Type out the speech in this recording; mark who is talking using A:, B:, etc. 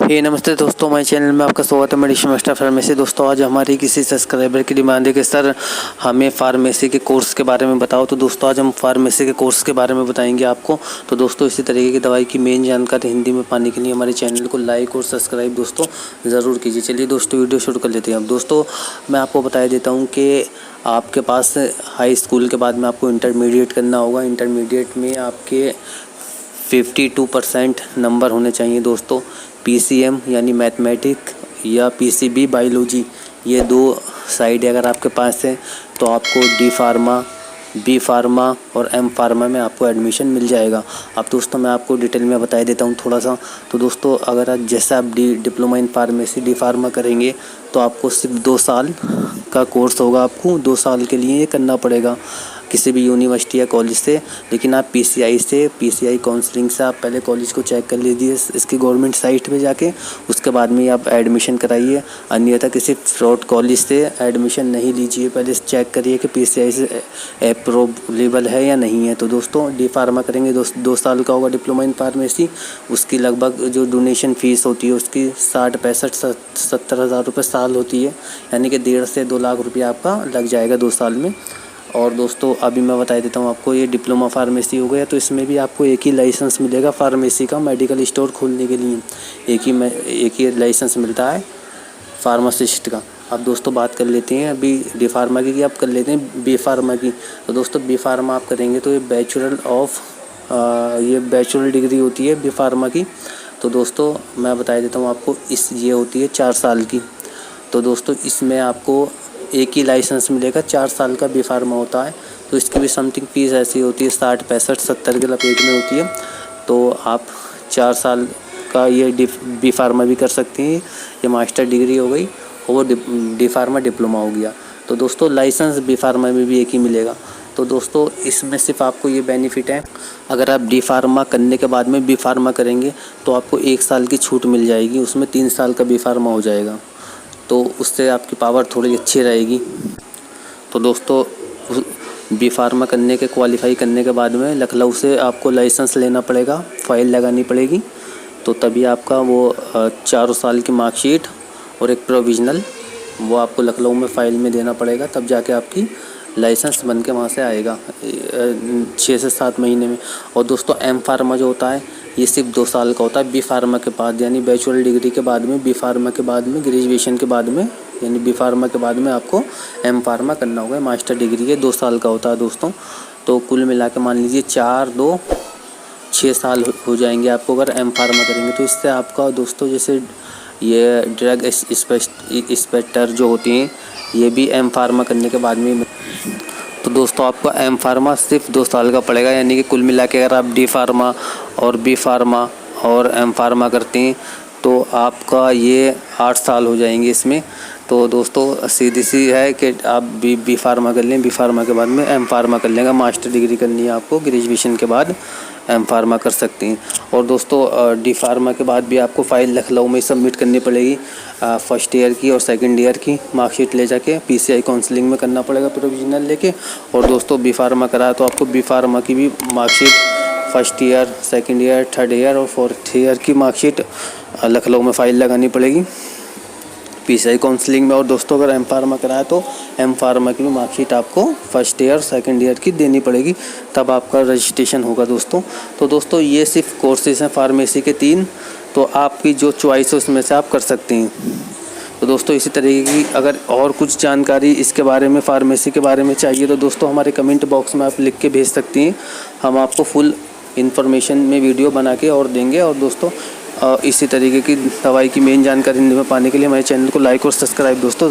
A: नमस्ते दोस्तों, हमारे चैनल में आपका स्वागत है। Medicine master pharmacy. दोस्तों आज हमारी किसी सब्सक्राइबर की डिमांड है कि सर हमें फार्मेसी के कोर्स के बारे में बताओ। तो दोस्तों आज हम फार्मेसी के कोर्स के बारे में बताएंगे आपको। तो दोस्तों इसी तरीके की दवाई की मेन जानकारी हिंदी में पाने के लिए हमारे चैनल को लाइक और सब्सक्राइब दोस्तों ज़रूर कीजिए। चलिए दोस्तों वीडियो शुरू कर लेते हैं। अब दोस्तों मैं आपको बता देता हूँ कि आपके पास हाई स्कूल के बाद में आपको इंटरमीडिएट करना होगा। इंटरमीडिएट में आपके 52% नंबर होने चाहिए दोस्तों। PCM यानी मैथमेटिक या PCB बायोलॉजी, ये दो साइड अगर आपके पास है तो आपको D फार्मा, B फार्मा और M फार्मा में आपको एडमिशन मिल जाएगा। अब दोस्तों मैं आपको डिटेल में बता देता हूँ थोड़ा सा। तो दोस्तों अगर आप जैसे आप diploma in pharmacy D pharma करेंगे तो आपको सिर्फ 2 साल का कोर्स होगा। आपको 2 साल के लिए ये करना पड़ेगा किसी भी यूनिवर्सिटी या कॉलेज से। लेकिन आप PCI काउंसलिंग से आप पहले कॉलेज को चेक कर लीजिए इसकी गवर्नमेंट साइट पे जाके, उसके बाद में आप एडमिशन कराइए। अन्यथा किसी फ्रॉड कॉलेज से एडमिशन नहीं लीजिए, पहले चेक करिए कि PCI से अप्रूवेबल है या नहीं है। तो दोस्तों D फार्मा करेंगे 2 साल का होगा डिप्लोमा इन फार्मेसी। उसकी लगभग जो डोनेशन फ़ीस होती है उसकी 60-65-70 हज़ार रुपये साल होती है, यानी कि 1.5 से 2 लाख रुपये आपका लग जाएगा 2 साल में। और दोस्तों अभी मैं बता देता हूँ आपको, ये डिप्लोमा फार्मेसी हो गया तो इसमें भी आपको एक ही लाइसेंस मिलेगा फार्मेसी का। मेडिकल स्टोर खोलने के लिए एक ही लाइसेंस मिलता है फार्मासिस्ट का। अब दोस्तों बात कर लेते हैं अभी D फार्मा की, आप कर लेते हैं B फार्मा की। तो दोस्तों B फार्मा आप करेंगे तो ये बैचलर डिग्री होती है B फार्मा की। तो दोस्तों मैं बता देता हूँ आपको, ये होती है 4 साल की। तो दोस्तों इसमें आपको एक ही लाइसेंस मिलेगा, 4 साल का B फार्मा होता है। तो इसकी भी समथिंग फीस ऐसी होती है 60-65-70 के लपेट में होती है। तो आप 4 साल का ये B फार्मा भी कर सकते हैं। ये मास्टर डिग्री हो गई और D फार्मा डिप्लोमा हो गया। तो दोस्तों लाइसेंस B फार्मा में भी एक ही मिलेगा। तो दोस्तों इसमें सिर्फ आपको ये बेनिफिट है, अगर आप D फार्मा करने के बाद में B फार्मा करेंगे तो आपको 1 साल की छूट मिल जाएगी, उसमें 3 साल का B फार्मा हो जाएगा। तो उससे आपकी पावर थोड़ी अच्छी रहेगी। तो दोस्तों B फार्मा करने के क्वालिफाई करने के बाद में लखनऊ से आपको लाइसेंस लेना पड़ेगा, फ़ाइल लगानी पड़ेगी। तो तभी आपका वो 4 साल की मार्कशीट और एक प्रोविज़नल वो आपको लखनऊ में फ़ाइल में देना पड़ेगा, तब जाके आपकी लाइसेंस बन के वहाँ से आएगा 6 से 7 महीने में। और दोस्तों M फार्मा जो होता है ये सिर्फ 2 साल का होता है B फार्मा के बाद, यानी बैचलर डिग्री के बाद में, B फार्मा के बाद में, ग्रेजुएशन के बाद में, यानी B फार्मा के बाद में आपको M फार्मा करना होगा। मास्टर डिग्री के 2 साल का होता है दोस्तों। तो कुल मिला के मान लीजिए 6 साल हो जाएंगे आपको अगर M फार्मा करेंगे। तो इससे आपका दोस्तों जैसे ये ड्रग इंस्पेक्टर जो होती हैं ये भी M फार्मा करने के बाद में। तो दोस्तों आपका M फार्मा सिर्फ 2 साल का पड़ेगा, यानी कि कुल मिला के अगर आप D फार्मा और B फार्मा और M फार्मा करते हैं तो आपका ये 8 साल हो जाएंगे इसमें। तो दोस्तों सीधी सी है कि आप B फार्मा कर लें, B फार्मा के बाद में M फार्मा कर लेंगे। मास्टर डिग्री करनी है आपको, ग्रेजुएशन के बाद M फार्मा कर सकते हैं। और दोस्तों D फार्मा के बाद भी आपको फ़ाइल लखनऊ में सबमिट करनी पड़ेगी, फर्स्ट ईयर की और सेकंड ईयर की मार्कशीट ले जाके PCI काउंसलिंग में करना पड़ेगा प्रोविजनल लेके। और दोस्तों B फार्मा कराया तो आपको B फार्मा की भी marksheet first year, second year, third year और फोर्थ ईयर की मार्कशीट लखनऊ में फ़ाइल लगानी पड़ेगी PCI काउंसलिंग में। और दोस्तों अगर M फार्मा कराया तो M फार्मा की भी मार्कशीट आपको फर्स्ट ईयर, सेकंड ईयर की देनी पड़ेगी, तब आपका रजिस्ट्रेशन होगा दोस्तों। तो दोस्तों ये सिर्फ कोर्सेज हैं फार्मेसी के 3, तो आपकी जो चॉइस है उसमें से आप कर सकते हैं। तो दोस्तों इसी तरीके की अगर और कुछ जानकारी इसके बारे में, फार्मेसी के बारे में चाहिए तो दोस्तों हमारे कमेंट बॉक्स में आप लिख के भेज सकती हैं। हम आपको फुल इन्फॉर्मेशन में वीडियो बना के और देंगे। और दोस्तों इसी तरीके की दवाई की मेन जानकारी हिंदी में पाने के लिए हमारे चैनल को लाइक और सब्सक्राइब दोस्तों